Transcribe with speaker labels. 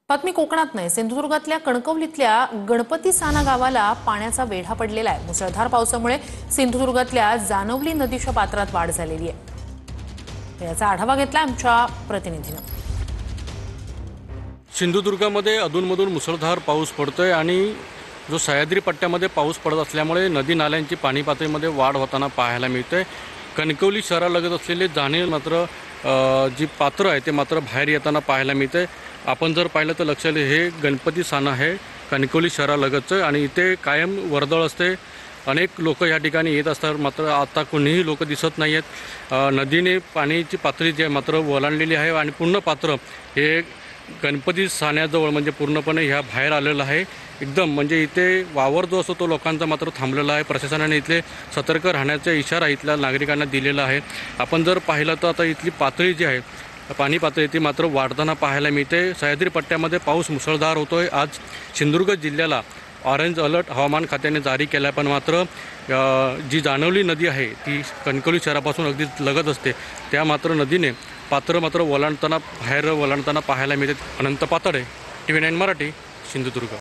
Speaker 1: बातमी कोकणात नाही, सिंधुदुर्गातल्या कणकवलीतल्या गणपती साना गावाला पाण्याचा वेढा पडलेला आहे। मुसळधार पावसामुळे सिंधुदुर्गातल्या जानवली नदीच्या पात्रात वाढ झालेली आहे। याचा आढावा घेतला आमच्या प्रतिनिधीने।
Speaker 2: सिंधुदुर्गामध्ये अधूनमधून मुसळधार पाऊस पडतोय आणि जो सह्याद्री पट्ट्यामध्ये पाऊस पडत असल्यामुळे नदी नाल्यांची पाणी पातळीमध्ये वाढ होताना पाहायला मिळते। कणकवली शहरालगत असलेले जाणे मात्र जी पात्र आहे ते मात्र बाहेर येताना पाहायला मिळते। आपण जर पाहिलं तर लक्षात हे गणपती साना आहे कणकवली शहरालगतचं आणि इथे कायम वर्दळ असते। अनेक लोक या ठिकाणी येत असतात, मात्र आता कोणीही लोक दिसत नाही आहेत। नदीने पाण्याची पातळी जी आहे मात्र ओलांडलेली आहे आणि पूर्ण पात्र हे गणपती साण्याजवळ म्हणजे पूर्णपणे ह्या बाहेर आलेलं आहे। एकदम म्हणजे इथे वावर जो असतो तो लोकांचा मात्र थांबलेला आहे। प्रशासनाने इथले सतर्क राहण्याचा इशारा इथल्या नागरिकांना दिलेला आहे। आपण जर पाहिलं तर आता इथली पातळी जी आहे पाणी पातळी ती मात्र वाढताना पाहायला मिळते। सह्याद्री पट्ट्यामध्ये पाऊस मुसळधार होतोय। आज सिंधुदुर्ग जिल्ह्याला ऑरेंज अलर्ट हवामान खात्याने जारी केला, पण मात्र जी जानवली नदी आहे ती कणकवली शहरापासून अगदी लगत असते, त्या मात्र नदीने पात्र मात्र ओलांडताना बाहेर ओलांडताना पाहायला मिळते। अनंत पातळे, TV9 मराठी, सिंधुदुर्ग।